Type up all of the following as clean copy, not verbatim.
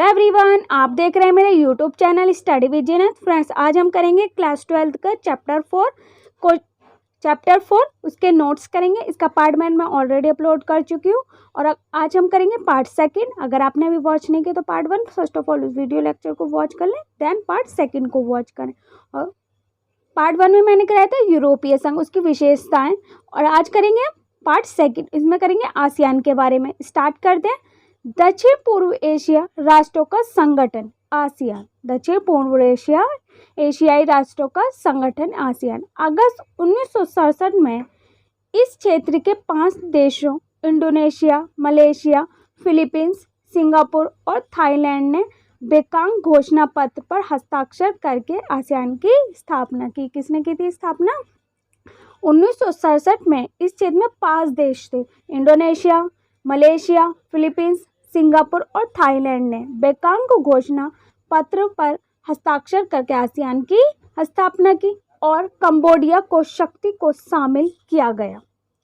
Hello everyone, आप देख रहे हैं मेरे YouTube channel study with Zeenat. Friends, आज हम करेंगे क्लास 12 का चैप्टर 4 उसके नोट्स करेंगे। इसका पार्ट मैं ऑलरेडी अपलोड कर चुकी हूँ और आज हम करेंगे पार्ट सेकंड। अगर आपने अभी वॉच नहीं किया तो पार्ट 1 फर्स्ट ऑफ ऑल उस वीडियो लेक्चर को वॉच कर लें, देन पार्ट सेकंड को वॉच करें। और पार्ट 1 में मैंने कराया था यूरोपीय संघ, उसकी विशेषताएँ, और आज करेंगे पार्ट सेकंड, इसमें करेंगे आसियान के बारे में। स्टार्ट करते हैं। दक्षिण पूर्व एशिया राष्ट्रों का संगठन आसियान, दक्षिण पूर्व एशियाई राष्ट्रों का संगठन आसियान अगस्त 1967 में इस क्षेत्र के 5 देशों इंडोनेशिया, मलेशिया, फिलीपींस, सिंगापुर और थाईलैंड ने बेकांग घोषणा पत्र पर हस्ताक्षर करके आसियान की स्थापना की। किसने की थी स्थापना? 1967 में इस क्षेत्र में 5 देश थे, इंडोनेशिया, मलेशिया, फिलीपींस, सिंगापुर और थाईलैंड ने बेकांग घोषणा पत्र पर हस्ताक्षर करके आसियान की स्थापना की। और कंबोडिया को शक्ति को शामिल किया गया,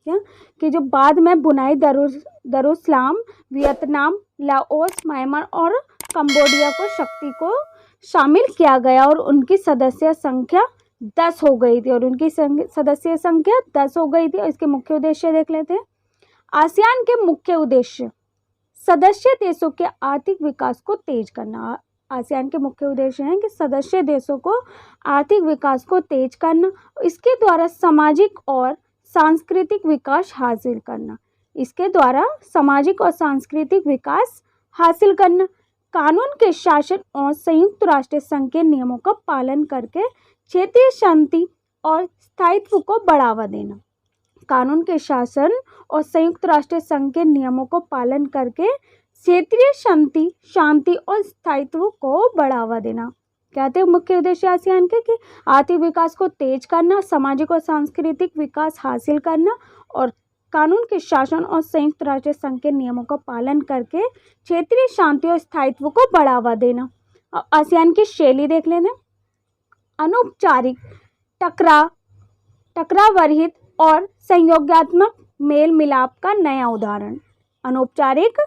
क्या कि जो बाद में बुनाई दारुसलाम, वियतनाम, लाओस, म्यांमार और कंबोडिया को शक्ति को शामिल किया गया और उनकी सदस्य संख्या 10 हो गई थी और इसके मुख्य उद्देश्य देख लेते हैं। आसियान के मुख्य उद्देश्य: सदस्य देशों के आर्थिक विकास को तेज करना। आसियान के मुख्य उद्देश्य हैं कि सदस्य देशों को आर्थिक विकास को तेज करना, इसके द्वारा सामाजिक और सांस्कृतिक विकास हासिल करना, कानून के शासन और संयुक्त राष्ट्र संघ के नियमों का पालन करके क्षेत्रीय शांति और स्थायित्व को बढ़ावा देना। कानून के शासन और संयुक्त राष्ट्र संघ के नियमों को पालन करके क्षेत्रीय शांति और स्थायित्व को बढ़ावा देना। क्या थे मुख्य उद्देश्य आसियान के? कि आर्थिक विकास को तेज करना, सामाजिक और सांस्कृतिक विकास हासिल करना और कानून के शासन और संयुक्त राष्ट्र संघ के नियमों का पालन करके क्षेत्रीय शांति और स्थायित्व को बढ़ावा देना। आसियान की शैली देख लेना। अनौपचारिक, टकरावरहित और संयोगात्मक मेल मिलाप का नया उदाहरण। अनौपचारिक,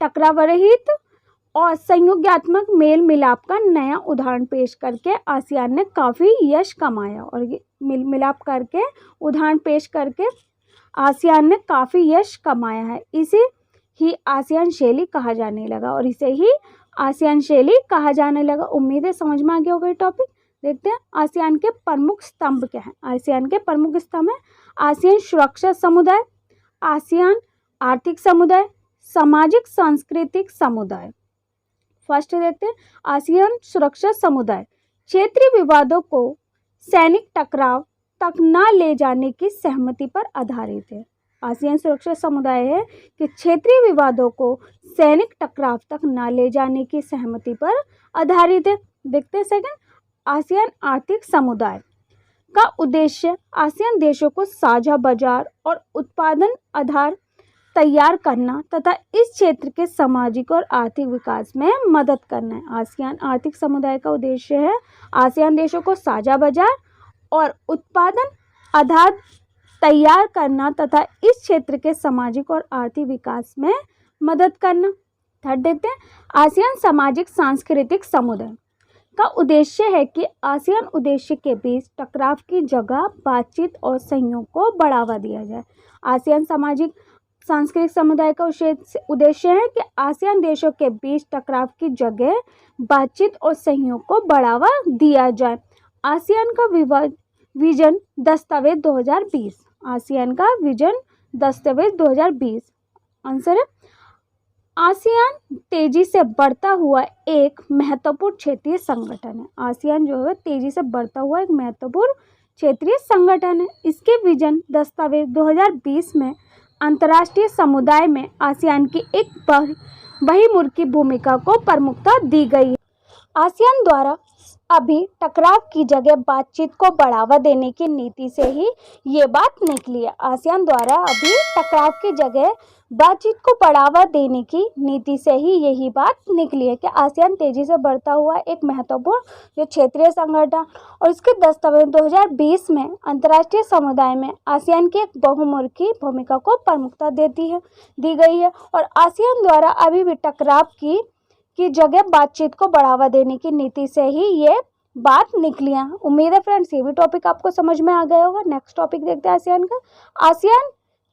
टकरावरहित और संयोगात्मक मेल मिलाप का नया उदाहरण पेश करके आसियान ने काफ़ी यश कमाया। और ये मेल मिलाप करके उदाहरण पेश करके आसियान ने काफ़ी यश कमाया है। इसे ही आसियान शैली कहा जाने लगा। उम्मीद है समझ में आ गया होगा ये टॉपिक। देखते हैं आसियान के प्रमुख स्तंभ क्या हैं। आसियान के प्रमुख स्तंभ हैं आसियान सुरक्षा समुदाय, आसियान आर्थिक समुदाय, सामाजिक सांस्कृतिक समुदाय। फर्स्ट देखते हैं आसियान सुरक्षा समुदाय। क्षेत्रीय विवादों को सैनिक टकराव तक न ले जाने की सहमति पर आधारित है। आसियान सुरक्षा समुदाय है कि क्षेत्रीय विवादों को सैनिक टकराव तक न ले जाने की सहमति पर आधारित है। देखते हैं सेकंड आसियान आर्थिक समुदाय का उद्देश्य आसियान देशों को साझा बाजार और उत्पादन आधार तैयार करना तथा इस क्षेत्र के सामाजिक और आर्थिक विकास में मदद करना है। आसियान आर्थिक समुदाय का उद्देश्य है आसियान देशों को साझा बाजार और उत्पादन आधार तैयार करना तथा इस क्षेत्र के सामाजिक और आर्थिक विकास में मदद करना। थर्ड देखते हैं आसियान सामाजिक सांस्कृतिक समुदाय का उद्देश्य है कि आसियान उद्देश्य के बीच टकराव की जगह बातचीत और सहयोग को बढ़ावा दिया जाए। आसियान सामाजिक सांस्कृतिक समुदाय का उद्देश्य है कि आसियान देशों के बीच टकराव की जगह बातचीत और सहयोग को बढ़ावा दिया जाए। आसियान का विजन दस्तावेज 2020। आसियान का विजन दस्तावेज 2020। आंसर है आसियान तेजी से बढ़ता हुआ एक महत्वपूर्ण क्षेत्रीय संगठन है। आसियान जो है तेजी से बढ़ता हुआ एक महत्वपूर्ण क्षेत्रीय संगठन है। इसके विजन दस्तावेज 2020 में अंतर्राष्ट्रीय समुदाय में आसियान की एक बहुमुखी भूमिका को प्रमुखता दी गई है। आसियान द्वारा अभी टकराव की जगह बातचीत को बढ़ावा देने की नीति से ही ये बात निकली है। आसियान द्वारा अभी टकराव की जगह बातचीत को बढ़ावा देने की नीति से ही यही बात निकली है कि आसियान तेजी से बढ़ता हुआ एक महत्वपूर्ण जो क्षेत्रीय संगठन और इसके दस्तावेज 2020 में अंतर्राष्ट्रीय समुदाय में आसियान की एक बहुमुखी भूमिका को प्रमुखता दी गई है। और आसियान द्वारा अभी भी टकराव की की जगह बातचीत को बढ़ावा देने की नीति से ही ये बात निकली है। उम्मीद है फ्रेंड्स ये भी टॉपिक आपको समझ में आ गया होगा। नेक्स्ट टॉपिक देखते हैं आसियान का। आसियान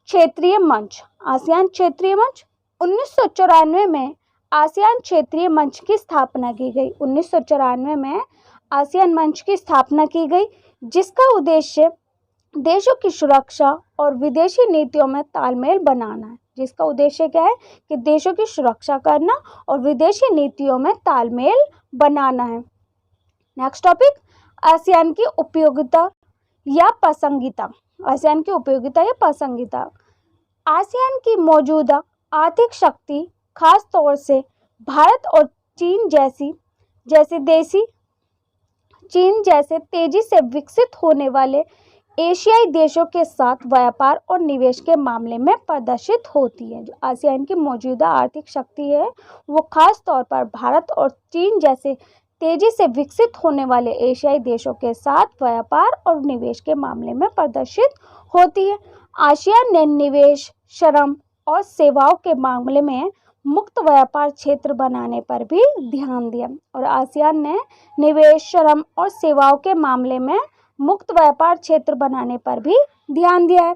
क्षेत्रीय मंच। आसियान क्षेत्रीय मंच 1994 में आसियान क्षेत्रीय मंच की स्थापना की गई। 1994 में आसियान मंच की स्थापना की गई, जिसका उद्देश्य देशों की सुरक्षा और विदेशी नीतियों में तालमेल बनाना है। जिसका उद्देश्य क्या है कि देशों की सुरक्षा करना और विदेशी नीतियों में तालमेल बनाना है। नेक्स्ट टॉपिक, आसियान की उपयोगिता या प्रासंगिकता। आसियान की उपयोगिता या प्रासंगिकता। आसियान की मौजूदा आर्थिक शक्ति खास तौर से भारत और चीन जैसे तेजी से विकसित होने वाले एशियाई देशों के साथ व्यापार और निवेश के मामले में प्रदर्शित होती है। जो आसियान की मौजूदा आर्थिक शक्ति है वो खास तौर पर भारत और चीन जैसे तेजी से विकसित होने वाले एशियाई देशों के साथ व्यापार और निवेश के मामले में प्रदर्शित होती है। आसियान ने निवेश, श्रम और सेवाओं के मामले में मुक्त व्यापार क्षेत्र बनाने पर भी ध्यान दिया। और आसियान ने निवेश, श्रम और सेवाओं के मामले में मुक्त व्यापार क्षेत्र बनाने पर भी ध्यान दिया है।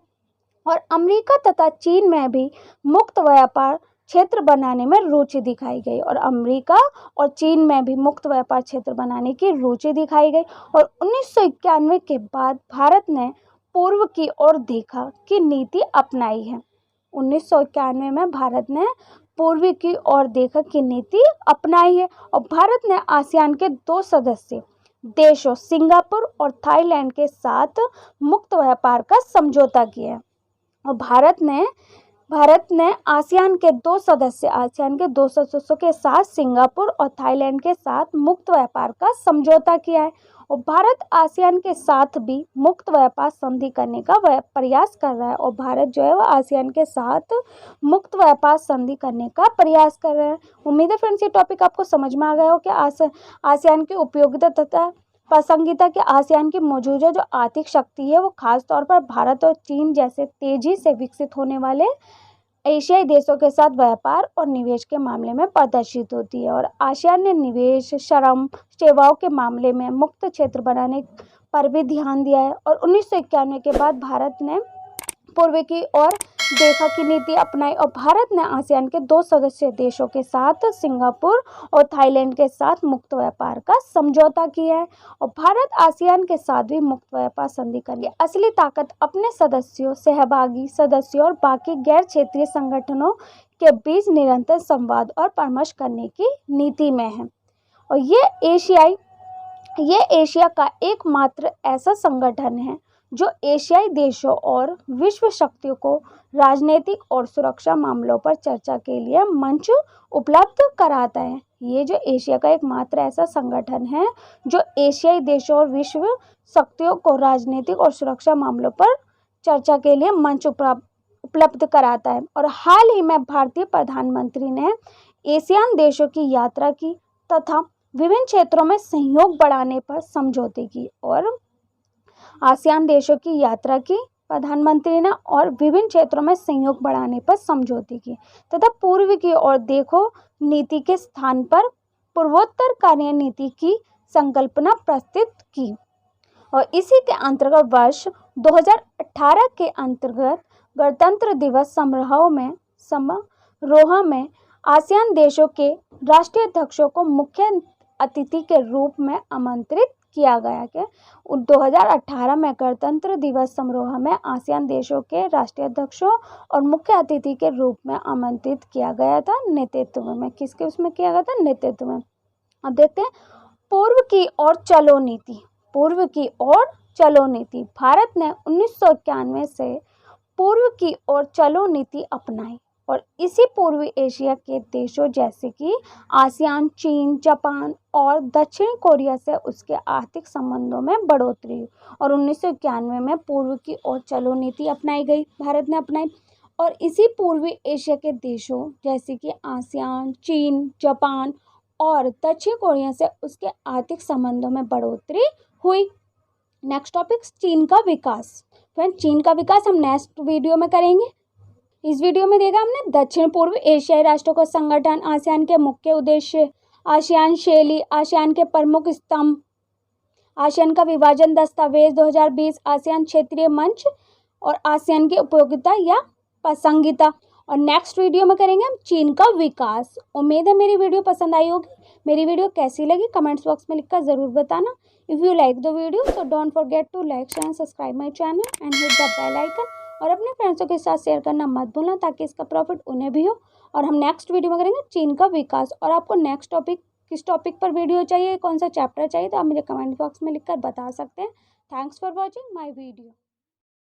और अमेरिका तथा चीन में भी मुक्त व्यापार क्षेत्र बनाने में रुचि दिखाई गई। और अमेरिका और चीन में भी मुक्त व्यापार क्षेत्र बनाने की रुचि दिखाई गई। और 1991 के बाद भारत ने पूर्व की ओर देखा की नीति अपनाई है। 1991 में भारत ने पूर्व की ओर देखा की नीति अपनाई है। और भारत ने आसियान के 2 सदस्य देशों सिंगापुर और थाईलैंड के साथ मुक्त व्यापार का समझौता किया है। और भारत ने आसियान के 2 सदस्यों के साथ सिंगापुर और थाईलैंड के साथ मुक्त व्यापार का समझौता किया है। और भारत आसियान के साथ भी मुक्त व्यापार संधि करने का प्रयास कर रहा है। और भारत जो है वो आसियान के साथ मुक्त व्यापार संधि करने का प्रयास कर रहा है। उम्मीद है फ्रेंड्स ये टॉपिक आपको समझ में आ गया हो कि आसियान की उपयोगिता तथा प्रासंगिकता के आसियान की मौजूदा जो आर्थिक शक्ति है वो खास तौर पर भारत और चीन जैसे तेजी से विकसित होने वाले एशियाई देशों के साथ व्यापार और निवेश के मामले में प्रदर्शित होती है। और आसियान ने निवेश, श्रम, सेवाओं के मामले में मुक्त क्षेत्र बनाने पर भी ध्यान दिया है। और 1991 के बाद भारत ने पूर्व की ओर देखा की नीति अपनाई। और भारत ने आसियान के 2 सदस्य देशों के साथ सिंगापुर और थाईलैंड के साथ मुक्त व्यापार का समझौता किया है। और भारत आसियान के साथ भी मुक्त व्यापार संधि करने की असली ताकत अपने सदस्यों, सहभागी सदस्यों और बाकी गैर क्षेत्रीय संगठनों के बीच निरंतर संवाद और परामर्श करने की नीति में है। और ये एशिया का एकमात्र ऐसा संगठन है जो एशियाई देशों और विश्व शक्तियों को राजनीतिक और सुरक्षा मामलों पर चर्चा के लिए मंच उपलब्ध कराता है। ये जो एशिया का एकमात्र ऐसा संगठन है जो एशियाई देशों और विश्व शक्तियों को राजनीतिक और सुरक्षा मामलों पर चर्चा के लिए मंच उपलब्ध कराता है। और हाल ही में भारतीय प्रधानमंत्री ने एशियान देशों की यात्रा की तथा विभिन्न क्षेत्रों में सहयोग बढ़ाने पर समझौते की। और आसियान देशों की यात्रा की प्रधानमंत्री ने और विभिन्न क्षेत्रों में सहयोग बढ़ाने पर समझौते की तथा पूर्व की ओर देखो नीति के स्थान पर पूर्वोत्तर कार्य नीति की संकल्पना प्रस्तुत की। और इसी के अंतर्गत वर्ष 2018 के अंतर्गत गणतंत्र दिवस समारोह में आसियान देशों के राष्ट्रीय अध्यक्षों को मुख्य अतिथि के रूप में आमंत्रित किया गया। कि 2018 में गणतंत्र दिवस समारोह में आसियान देशों के राष्ट्रीय अध्यक्षों और मुख्य अतिथि के रूप में आमंत्रित किया गया था। नेतृत्व में किसके उसमें किया गया था? नेतृत्व में। अब देखते हैं पूर्व की ओर चलो नीति। पूर्व की ओर चलो नीति। भारत ने 1991 से पूर्व की ओर चलो नीति अपनाई और इसी पूर्वी एशिया के देशों जैसे कि आसियान, चीन, जापान और दक्षिण कोरिया से उसके आर्थिक संबंधों में बढ़ोतरी हुई। और 1991 में पूर्व की ओर चलो नीति अपनाई गई, भारत ने अपनाई। और इसी पूर्वी एशिया के देशों जैसे कि आसियान, चीन, जापान और दक्षिण कोरिया से उसके आर्थिक संबंधों में बढ़ोतरी हुई। नेक्स्ट टॉपिक चीन का विकास। फ्रेंड, चीन का विकास हम नेक्स्ट वीडियो में करेंगे। इस वीडियो में देखा हमने दक्षिण पूर्व एशियाई राष्ट्रों का संगठन, आसियान के मुख्य उद्देश्य, आसियान शैली, आसियान के प्रमुख स्तंभ, आसियान का विभाजन दस्तावेज 2020, आसियान क्षेत्रीय मंच और आसियान की उपयोगिता या प्रासंगिकता। और नेक्स्ट वीडियो में करेंगे हम चीन का विकास। उम्मीद है मेरी वीडियो पसंद आई होगी। मेरी वीडियो कैसी लगी कमेंट्स बॉक्स में लिखकर ज़रूर बताना। If you like the video so don't forget to like share and subscribe my channel and hit the bell icon. और अपने फ्रेंड्सों के साथ शेयर करना मत भूलना ताकि इसका प्रॉफिट उन्हें भी हो। और हम नेक्स्ट वीडियो में करेंगे चीन का विकास। और आपको नेक्स्ट टॉपिक किस टॉपिक पर वीडियो चाहिए, कौन सा चैप्टर चाहिए, तो आप मुझे कमेंट बॉक्स में लिखकर बता सकते हैं। Thanks for watching my video.